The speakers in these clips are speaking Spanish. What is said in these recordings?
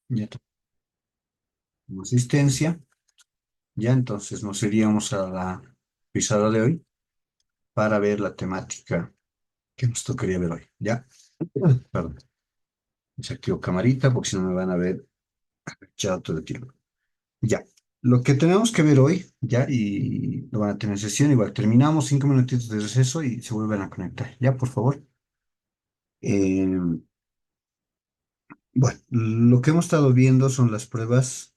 Ya tenemos asistencia. Ya entonces nos iríamos a la pizarra de hoy para ver la temática que nos tocaría ver hoy. Ya, perdón. Desactivo camarita porque si no me van a ver ya todo el tiempo. Ya. Lo que tenemos que ver hoy, ya, y lo van a tener sesión, igual terminamos 5 minutitos de receso y se vuelven a conectar. Ya, por favor. Eh, bueno, lo que hemos estado viendo son las pruebas,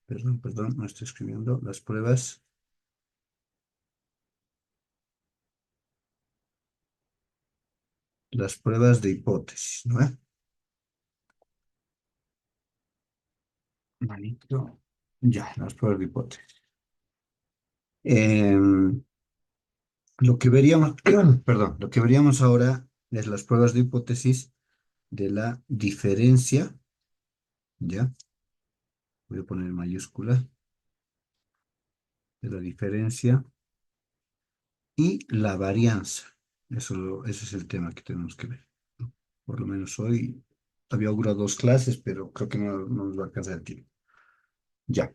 perdón, no estoy escribiendo, las pruebas de hipótesis, ¿no? Manito. Ya, las pruebas de hipótesis. Em, lo que veríamos, perdón, lo que veríamos ahora es las pruebas de hipótesis de la diferencia, ¿ya? Voy a poner en mayúscula, de la diferencia y la varianza. Ese es el tema que tenemos que ver, ¿no? Por lo menos hoy había augurado 2 clases, pero creo que no nos va a alcanzar el tiempo. Ya.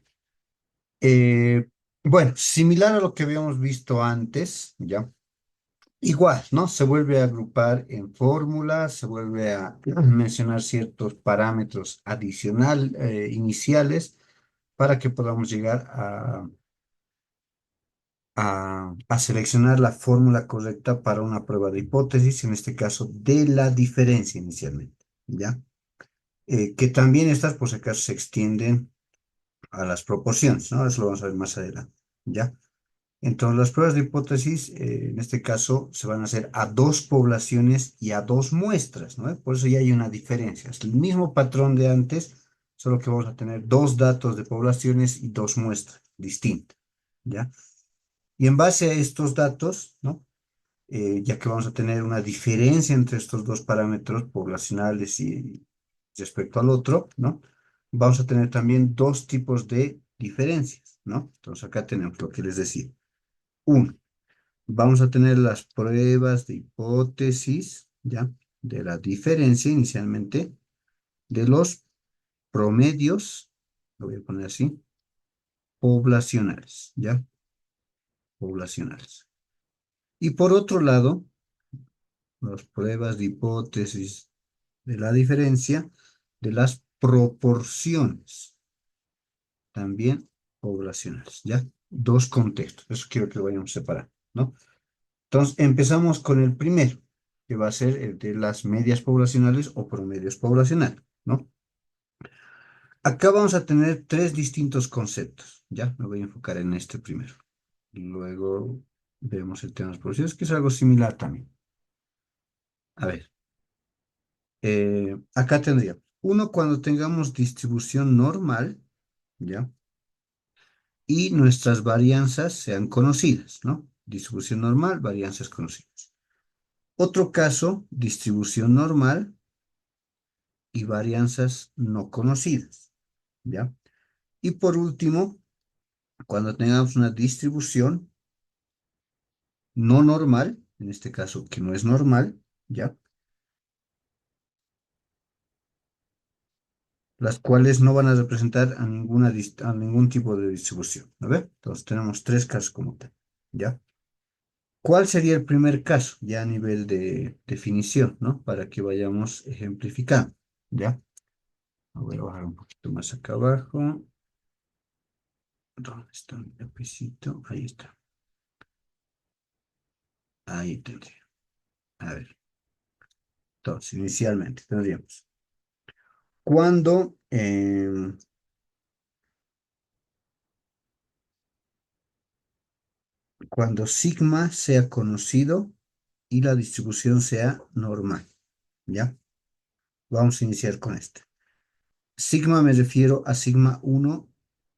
Eh, bueno, similar a lo que habíamos visto antes, ¿ya? Igual, ¿no? Se vuelve a agrupar en fórmulas, se vuelve a mencionar ciertos parámetros iniciales para que podamos llegar a seleccionar la fórmula correcta para una prueba de hipótesis, en este caso de la diferencia inicialmente, ¿ya? Que también estas, por si acaso, se extienden a las proporciones, ¿no? Eso lo vamos a ver más adelante, ¿ya? Entonces, las pruebas de hipótesis, en este caso, se van a hacer a dos poblaciones y a dos muestras, ¿no? Por eso ya hay una diferencia. Es el mismo patrón de antes, solo que vamos a tener dos datos de poblaciones y dos muestras distintas, ¿ya? Y en base a estos datos, ¿no? Ya que vamos a tener una diferencia entre estos dos parámetros poblacionales y respecto al otro, ¿no? Vamos a tener también dos tipos de diferencias, ¿no? Entonces, acá tenemos lo que les decía. Uno, vamos a tener las pruebas de hipótesis, ¿ya? De la diferencia inicialmente de los promedios, lo voy a poner así, poblacionales, ¿ya? Poblacionales. Y por otro lado, las pruebas de hipótesis de la diferencia de las proporciones, también poblacionales, ¿ya? Dos contextos, eso quiero que lo vayamos separando, ¿no? Entonces, empezamos con el primero, que va a ser el de las medias poblacionales o promedios poblacionales, ¿no? Acá vamos a tener tres distintos conceptos, ¿ya? Me voy a enfocar en este primero. Luego vemos el tema de las poblaciones, que es algo similar también. A ver, acá tendría, uno, cuando tengamos distribución normal, ¿ya? Y nuestras varianzas sean conocidas, ¿no? Distribución normal, varianzas conocidas. Otro caso, distribución normal y varianzas no conocidas, ¿ya? Y por último, cuando tengamos una distribución no normal, en este caso que no es normal, ¿ya? Las cuales no van a representar a ningún tipo de distribución, ¿no ve? Entonces tenemos tres casos como tal, ¿ya? ¿Cuál sería el primer caso? Ya a nivel de definición, ¿no? Para que vayamos ejemplificando, ¿ya? Voy a bajar un poquito más acá abajo. ¿Dónde está mi lapicito? Ahí está. Ahí tendría. A ver. Entonces, inicialmente tendríamos. Cuando, cuando sigma sea conocido y la distribución sea normal, ¿ya? Vamos a iniciar con este. Sigma me refiero a sigma 1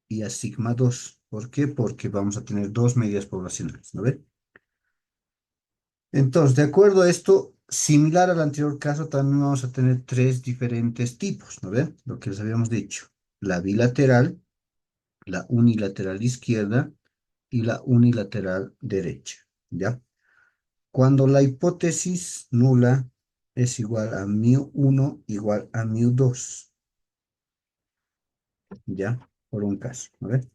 y a sigma 2. ¿Por qué? Porque vamos a tener dos medias poblacionales, ¿no ve? Entonces, de acuerdo a esto, similar al anterior caso, también vamos a tener tres diferentes tipos, ¿no ve? Lo que les habíamos dicho. La bilateral, la unilateral izquierda y la unilateral derecha, ¿ya? Cuando la hipótesis nula es igual a mu1 igual a mu2, ¿ya? Por un caso, ¿a ver?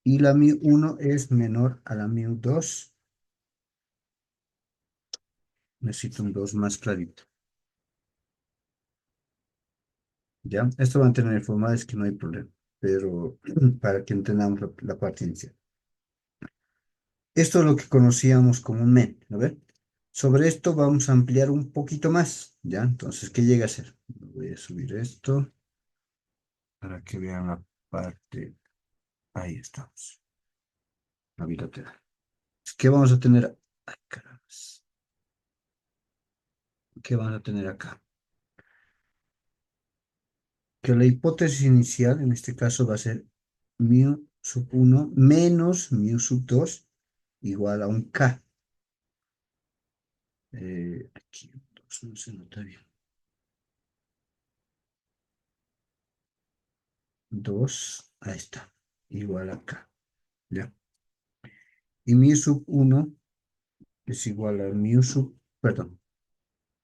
Y la μ1 es menor a la μ2. Necesito un 2 más clarito, ¿ya? Esto va a tener formales que no hay problema, pero para que entendamos la parte inicial. Esto es lo que conocíamos comúnmente, ¿no ve? Sobre esto vamos a ampliar un poquito más, ¿ya? Entonces, ¿qué llega a ser? Voy a subir esto para que vean la parte. Ahí estamos, la bilateral. ¿Qué vamos a tener? Ay, caramba. ¿Qué vamos a tener acá? Que la hipótesis inicial, en este caso, va a ser μ1 menos μ2 igual a un K. Aquí, no se nota bien. 2, ahí está, igual a K, ¿ya? Y μ1 es igual a perdón,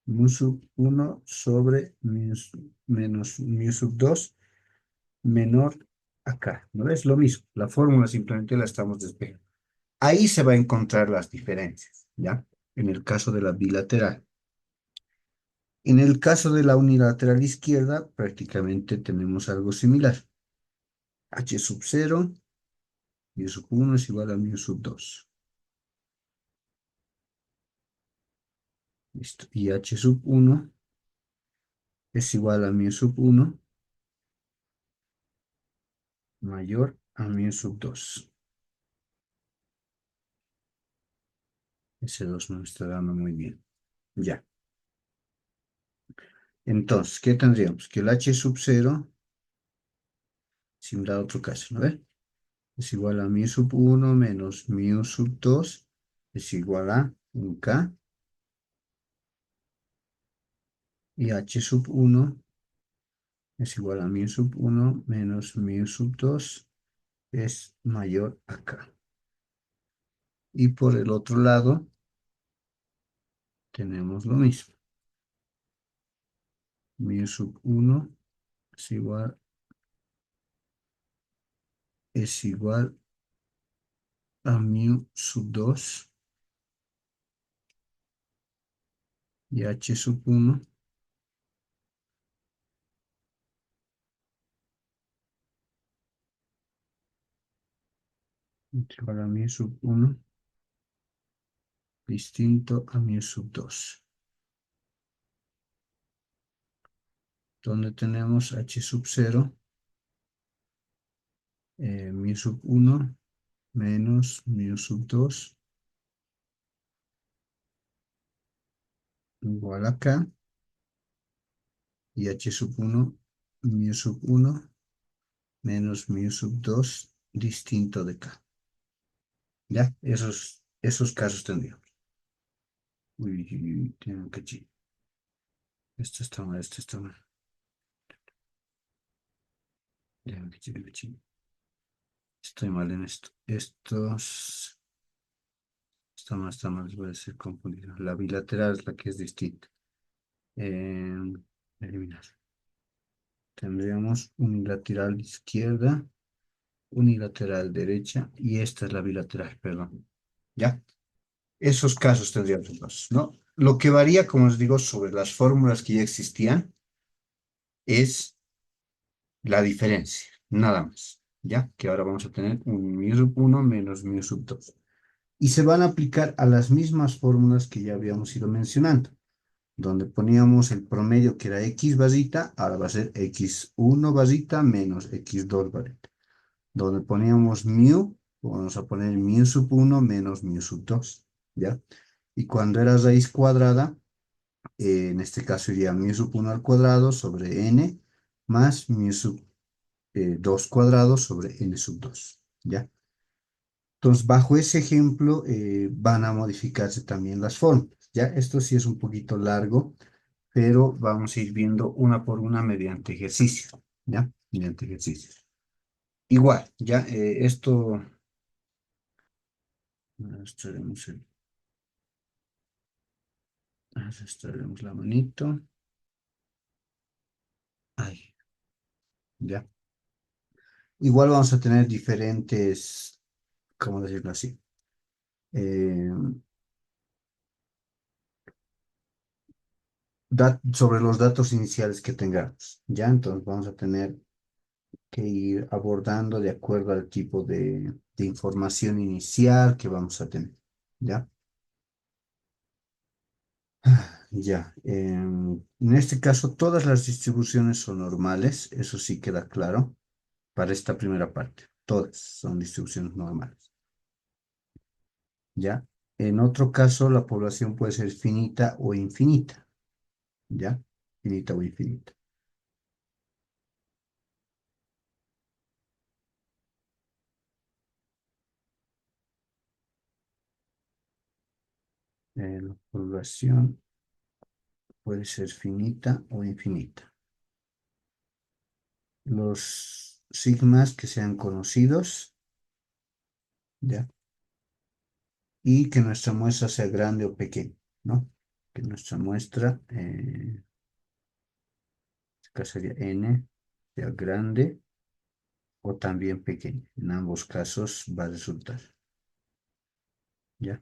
μ1 sobre menos μ2 menor a K. ¿No es lo mismo? La fórmula simplemente la estamos despejando. Ahí se va a encontrar las diferencias, ¿ya? En el caso de la bilateral. En el caso de la unilateral izquierda, prácticamente tenemos algo similar. H sub 0, mu sub 1 es igual a mu sub 2. Listo. Y H sub 1 es igual a mu sub 1 mayor a mu sub 2. Ese 2 no me está dando muy bien. Ya. Entonces, ¿qué tendríamos? Que el H sub 0, similar a otro caso, ¿no ve? Es igual a mu sub 1 menos mu sub 2 es igual a un K. Y H sub 1 es igual a mu sub 1 menos mu sub 2 es mayor a K. Y por el otro lado tenemos lo mismo. Mu sub 1 es igual a mu sub 2 y H sub 1 es igual a mu sub 1 distinto a mu sub 2. Donde tenemos H sub 0, mu sub 1 menos mu sub 2 igual a K. Y H sub 1, mu sub 1 menos mu sub 2 distinto de K. ¿Ya? Esos casos tendríamos. Uy, uy, uy, tengo que esto está mal, esto está mal. Déjame que estoy mal en esto. Estos está mal, voy a ser confundido. La bilateral es la que es distinta. Eliminar. Tendríamos unilateral izquierda, unilateral derecha y esta es la bilateral, perdón. ¿Ya? Esos casos tendríamos dos, ¿no? Lo que varía, como os digo, sobre las fórmulas que ya existían es la diferencia, nada más, ¿ya? Que ahora vamos a tener un mu sub 1 menos mu sub 2. Y se van a aplicar a las mismas fórmulas que ya habíamos ido mencionando, donde poníamos el promedio que era x basita, ahora va a ser x1 basita menos x2 basita. Donde poníamos mu, vamos a poner mu sub 1 menos mu sub 2, ¿ya? Y cuando era raíz cuadrada, en este caso iría mu sub 1 al cuadrado sobre n más mu sub 2 cuadrado sobre n sub 2, ¿ya? Entonces, bajo ese ejemplo, van a modificarse también las fórmulas, ¿ya? Esto sí es un poquito largo, pero vamos a ir viendo una por una mediante ejercicio, ¿ya? Mediante ejercicios. Igual, ¿ya? Esto, arrastraremos la manito, ahí, ¿ya? igual vamos a tener diferentes, ¿cómo decirlo así? Eh, sobre los datos iniciales que tengamos, ¿ya? Entonces vamos a tener que ir abordando de acuerdo al tipo de información inicial que vamos a tener, ¿ya? Ya. En este caso, todas las distribuciones son normales, eso sí queda claro para esta primera parte. Todas son distribuciones normales, ¿ya? En otro caso, la población puede ser finita o infinita, ¿ya? Finita o infinita. La población puede ser finita o infinita. Los sigmas que sean conocidos, ¿ya? Y que nuestra muestra sea grande o pequeña, ¿no? Que nuestra muestra, acá sería n, sea grande o también pequeña. En ambos casos va a resultar, ¿ya?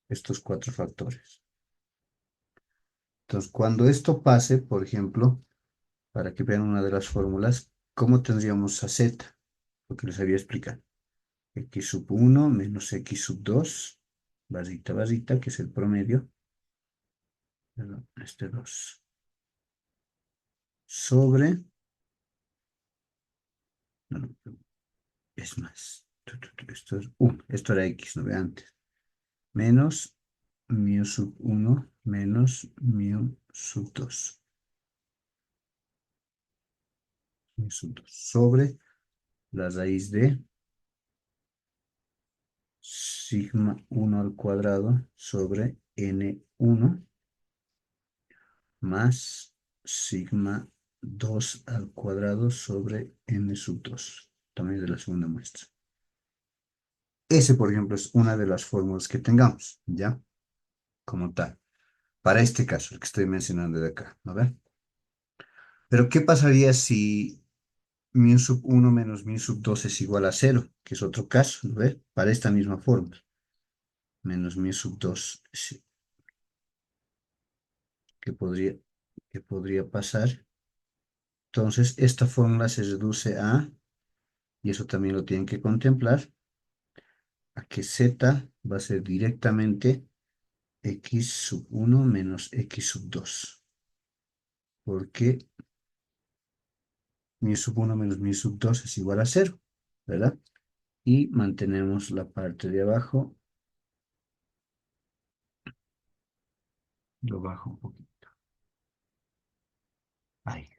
Estos cuatro factores. Entonces, cuando esto pase, por ejemplo, para que vean una de las fórmulas, ¿cómo tendríamos a z? Lo que les había explicado. X sub 1 menos X sub 2, barrita, barrita, que es el promedio, perdón, este 2, sobre, no, no, es más, esto es 1, esto era X, no ve antes, menos mu sub 1 menos mu sub 2, mu sub 2 sobre la raíz de sigma 1 al cuadrado sobre n1 más sigma 2 al cuadrado sobre n sub 2, tamaño de la segunda muestra. Ese, por ejemplo, es una de las fórmulas que tengamos, ¿ya? Como tal. Para este caso, el que estoy mencionando de acá, ¿no ve? Pero, ¿qué pasaría si mu sub 1 menos mu sub 2 es igual a cero? Que es otro caso, ¿no ve? Para esta misma fórmula. Menos mu sub 2, sí, ¿qué podría, qué podría pasar? Entonces, esta fórmula se reduce a, y eso también lo tienen que contemplar, a que z va a ser directamente x sub 1 menos x sub 2. Porque mi sub 1 menos mi sub 2 es igual a cero, ¿verdad? Y mantenemos la parte de abajo, lo bajo un poquito. Ahí,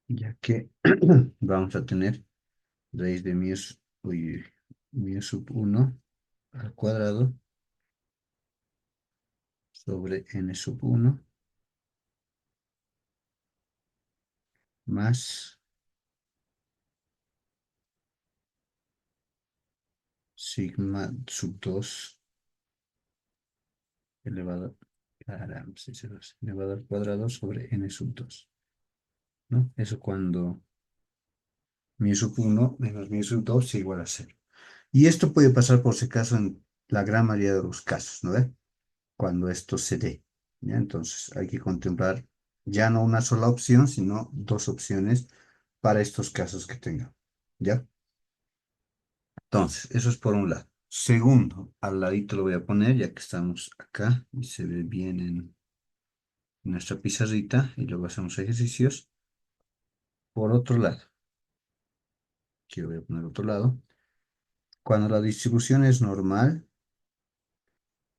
ya que vamos a tener raíz de mi sub 1 al cuadrado sobre n sub 1 más sigma sub 2 elevado, caramba, sí, elevado al cuadrado sobre n sub 2, ¿no? Eso cuando mi sub 1 menos mi sub 2 es igual a cero. Y esto puede pasar por si acaso en la gran mayoría de los casos, ¿no ve? Cuando esto se dé, ¿ya? Entonces hay que contemplar ya no una sola opción, sino dos opciones para estos casos que tengamos, ¿ya? Entonces, eso es por un lado. Segundo, al ladito lo voy a poner, ya que estamos acá y se ve bien en nuestra pizarrita y luego hacemos ejercicios. Por otro lado, aquí lo voy a poner otro lado. Cuando la distribución es normal,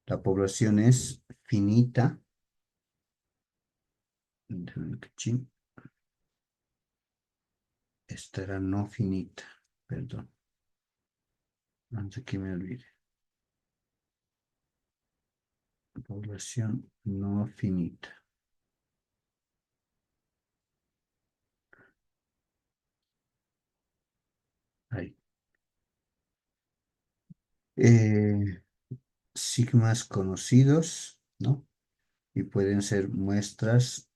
la población es finita. Esta era no finita, perdón, antes que me olvide. Población no finita. Ahí. Eh, Sigmas conocidos, ¿no? Y pueden ser muestras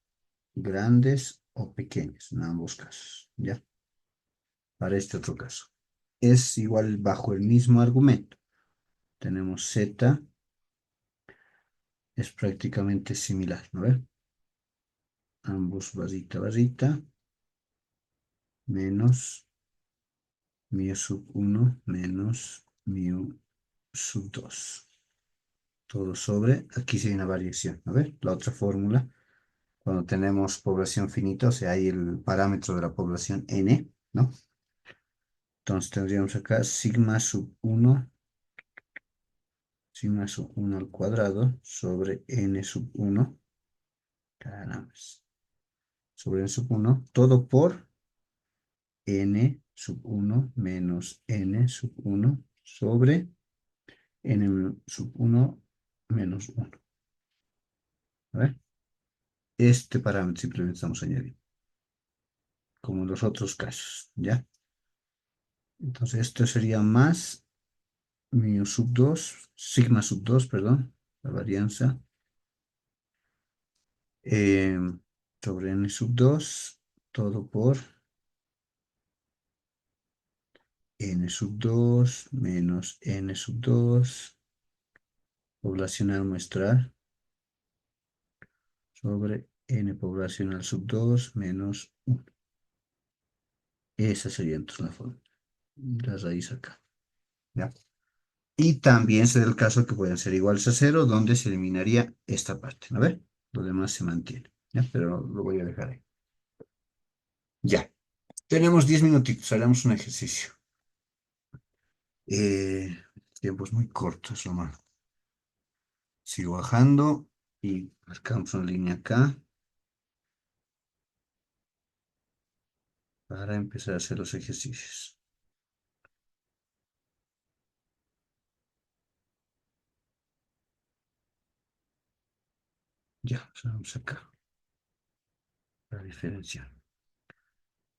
grandes o pequeñas, en ambos casos, ¿ya? para este otro caso. Es igual bajo el mismo argumento. Tenemos z, es prácticamente similar, ¿no ve? Ambos barrita, barrita, menos mu sub 1 menos mu sub 2. Todo sobre, aquí sí hay una variación, a ver, la otra fórmula, cuando tenemos población finita, o sea, hay el parámetro de la población n, ¿no? Entonces tendríamos acá sigma sub 1 al cuadrado sobre n sub 1, caramba, sobre n sub 1, todo por n sub 1 menos n sub 1 sobre n sub 1 menos 1. A ver, este parámetro simplemente estamos añadiendo, como en los otros casos, ¿ya? Entonces esto sería más mu sub 2, sigma sub 2, perdón, la varianza, eh, sobre n sub 2, todo por n sub 2 menos n sub 2, poblacional muestral, sobre n poblacional sub 2 menos 1. Esa sería entonces la forma, la raíz acá, ¿ya? Y también se da el caso que pueden ser iguales a cero, donde se eliminaría esta parte. A ver, lo demás se mantiene, ¿ya? Pero lo voy a dejar ahí. Ya, tenemos 10 minutitos, haremos un ejercicio. Tiempo es muy corto, es lo malo. Sigo bajando y marcamos una línea acá para empezar a hacer los ejercicios. Ya, vamos acá, para diferenciar.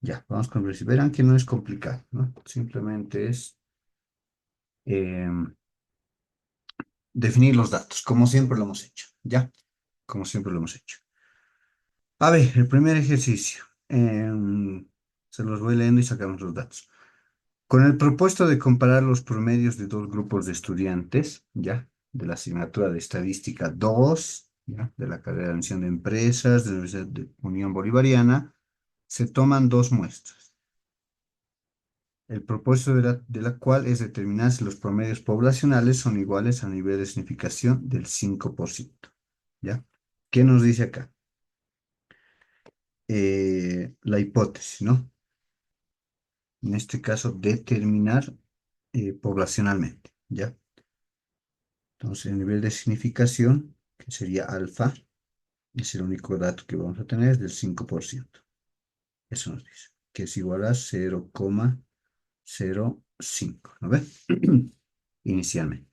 Ya, vamos con el verán que no es complicado, ¿no? Simplemente es definir los datos, como siempre lo hemos hecho, ¿ya? Como siempre lo hemos hecho. A ver, el primer ejercicio. Se los voy leyendo y sacamos los datos. Con el propósito de comparar los promedios de dos grupos de estudiantes, ¿ya? De la asignatura de Estadística 2, ¿ya? De la carrera de Administración de Empresas, de la Universidad de Unión Bolivariana, se toman dos muestras. El propósito de la cual es determinar si los promedios poblacionales son iguales a nivel de significación del 5%, ¿ya? ¿Qué nos dice acá? La hipótesis, ¿no? En este caso, determinar poblacionalmente, ¿ya? Entonces, el nivel de significación, que sería alfa, es el único dato que vamos a tener, es del 5%. Eso nos dice, que es igual a 0,05, ¿no ves? Inicialmente.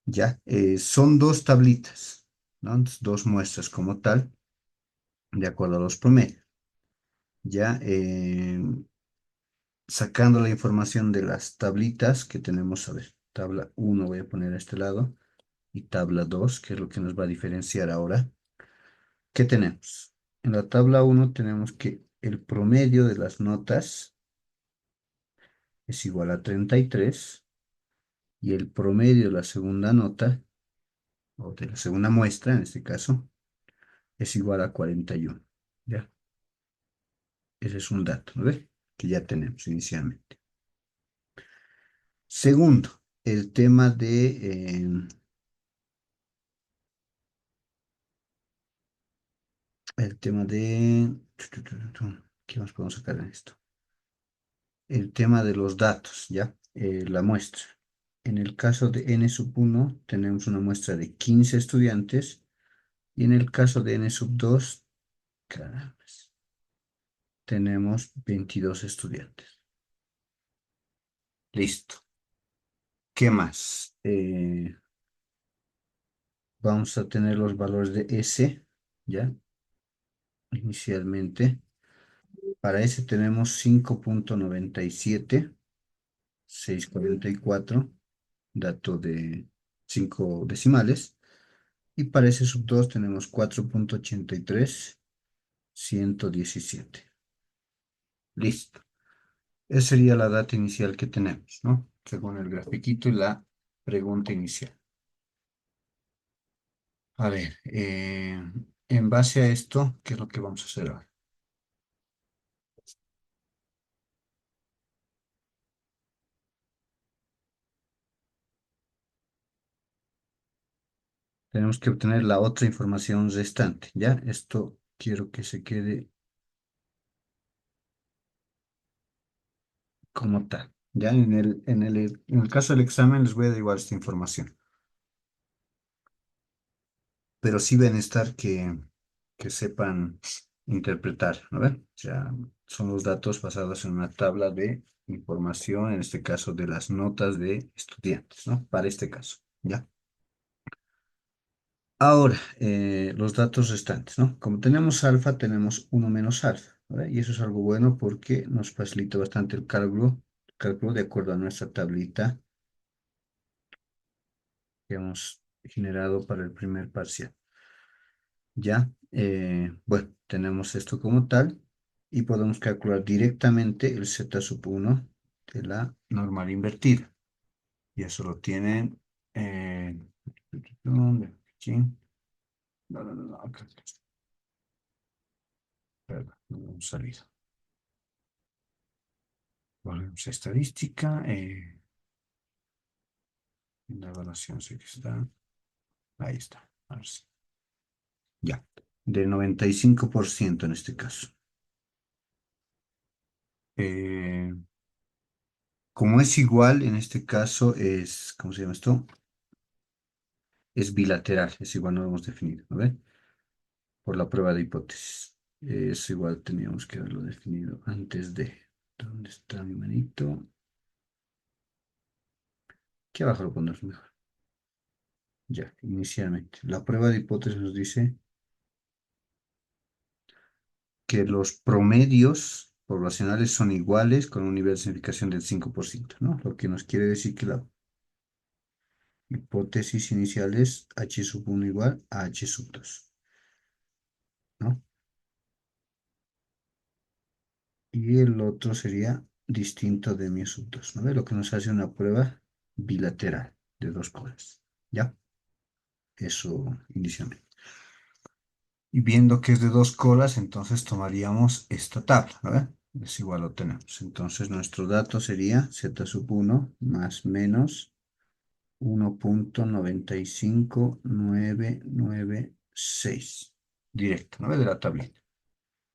Ya, son dos tablitas, ¿no? Entonces, dos muestras como tal, de acuerdo a los promedios. Ya, sacando la información de las tablitas que tenemos, a ver, tabla 1 voy a poner a este lado, y tabla 2, que es lo que nos va a diferenciar ahora. ¿Qué tenemos? En la tabla 1 tenemos que el promedio de las notas es igual a 33 y el promedio de la segunda nota, o de la segunda muestra en este caso, es igual a 41. ¿Ya? Ese es un dato, ¿no ve? Que ya tenemos inicialmente. Segundo, el tema de... el tema de... ¿Qué más podemos sacar en esto? El tema de los datos, ¿ya? La muestra. En el caso de n sub 1 tenemos una muestra de 15 estudiantes y en el caso de n sub 2, caramba, tenemos 22 estudiantes. Listo. ¿Qué más? Vamos a tener los valores de S, ¿ya? Inicialmente. Para S tenemos 5,97, 644, dato de 5 decimales. Y para ese sub 2 tenemos 4,83, 117. Listo. Esa sería la data inicial que tenemos, ¿no? Según el grafiquito y la pregunta inicial. A ver, en base a esto, ¿qué es lo que vamos a hacer ahora? Tenemos que obtener la otra información restante, ¿ya? Esto quiero que se quede como tal. Ya en el caso del examen les voy a dar igual esta información, pero sí bienestar que sepan interpretar, ¿no ven? O sea, son los datos basados en una tabla de información, en este caso de las notas de estudiantes, ¿no? Para este caso, ¿ya? Ahora, los datos restantes, ¿no? Como tenemos alfa, tenemos uno menos alfa, ¿vale? Y eso es algo bueno porque nos facilita bastante el cálculo de acuerdo a nuestra tablita que hemos generado para el primer parcial. Ya, bueno, tenemos esto como tal y podemos calcular directamente el z sub 1 de la normal invertida. Y eso lo tienen. ¿Dónde? Aquí. No, no, no, no, acá está. Perdón, no hemos salido. Volvemos a estadística. En la evaluación sé que está. Ahí está. A ver si. Ya. De 95% en este caso. Eh, Como es igual, en este caso es, ¿cómo se llama esto? Es bilateral, es igual, no lo hemos definido, ¿no ve? Por la prueba de hipótesis. Es igual, teníamos que haberlo definido antes de. ¿Dónde está mi manito? Aquí abajo lo pondremos mejor. Ya, inicialmente. La prueba de hipótesis nos dice que los promedios poblacionales son iguales con un nivel de significación del 5%, ¿no? Lo que nos quiere decir que la hipótesis inicial es H sub 1 igual a H sub 2, ¿no? Y el otro sería distinto de mi sub 2, ¿no? Lo que nos hace una prueba bilateral de dos cosas, ¿ya? Eso inicialmente. Y viendo que es de dos colas, entonces tomaríamos esta tabla, ¿verdad? Es igual lo tenemos. Entonces nuestro dato sería z sub 1 más menos 1,95996. Directo, ¿no? De la tablita.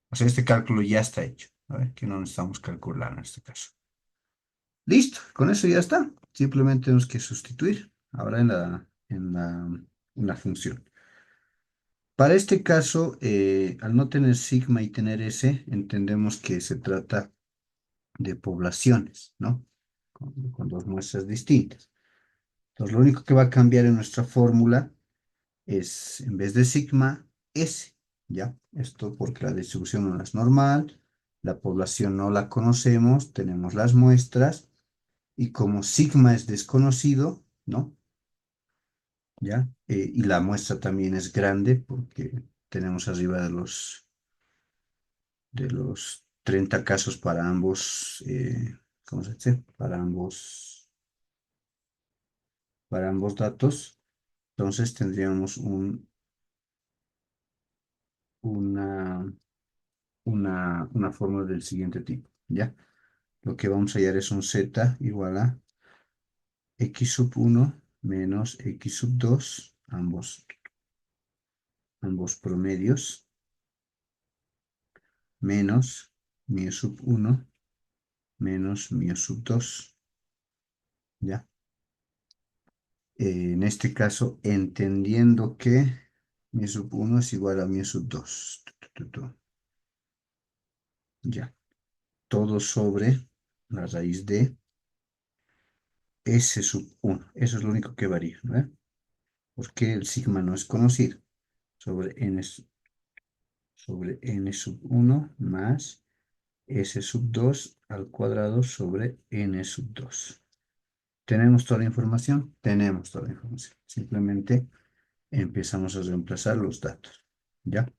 O sea, este cálculo ya está hecho, ¿no? Que no necesitamos calcular en este caso. Listo, con eso ya está. Simplemente tenemos que sustituir ahora en la función. Para este caso, al no tener sigma y tener S, entendemos que se trata de poblaciones, ¿no? Con dos muestras distintas. Entonces, lo único que va a cambiar en nuestra fórmula es, en vez de sigma, S, ¿ya? Esto porque la distribución no es normal, la población no la conocemos, tenemos las muestras, y como sigma es desconocido, ¿no? ¿Ya? Y la muestra también es grande porque tenemos arriba de los 30 casos para ambos, ¿cómo se dice? Para ambos datos. Entonces tendríamos una, una fórmula del siguiente tipo, ¿ya? Lo que vamos a hallar es un z igual a x sub 1 menos x sub 2, ambos promedios, menos mi sub 1 menos mi sub 2, ¿ya? En este caso, entendiendo que mi sub 1 es igual a mi sub 2. Ya. Todo sobre la raíz de S sub 1. Eso es lo único que varía, ¿no? Porque el sigma no es conocido. Sobre n sub 1 más S sub 2 al cuadrado sobre n sub 2. ¿Tenemos toda la información? Tenemos toda la información. Simplemente empezamos a reemplazar los datos. ¿Ya?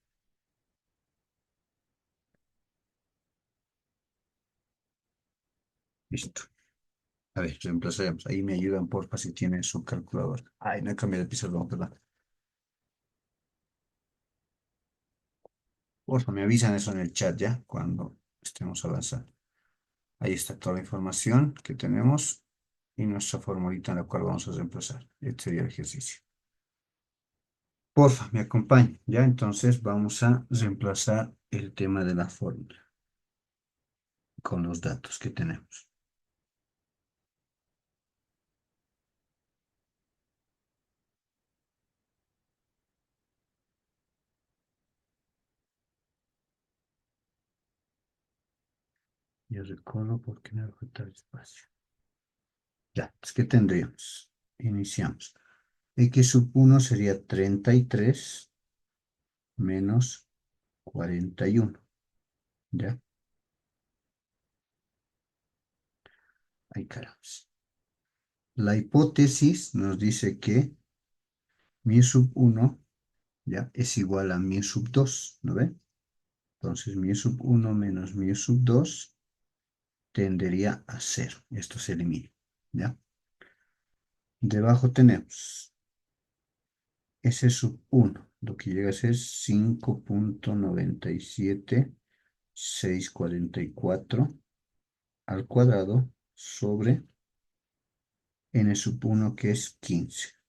Listo. A ver, reemplazaremos. Ahí me ayudan, porfa, si tienen su calculadora. Ay, no he cambiado el pizarrón, perdón. Porfa, me avisan eso en el chat ya, cuando estemos avanzando. Ahí está toda la información que tenemos y nuestra formulita en la cual vamos a reemplazar. Este sería el ejercicio. Porfa, me acompaña. Ya, entonces vamos a reemplazar el tema de la fórmula con los datos que tenemos. Yo recorro porque me falta el espacio. Ya, es que tendríamos. Iniciamos. X sub 1 sería 33 menos 41. ¿Ya? Ahí caramba. La hipótesis nos dice que mi sub 1 ¿ya? Es igual a mi sub 2, ¿no ve? Entonces mi sub 1 menos mi sub 2 tendería a 0. Esto se elimina, ¿ya? Debajo tenemos S sub 1, lo que llega a ser 5,97644 al cuadrado sobre n sub 1, que es 15.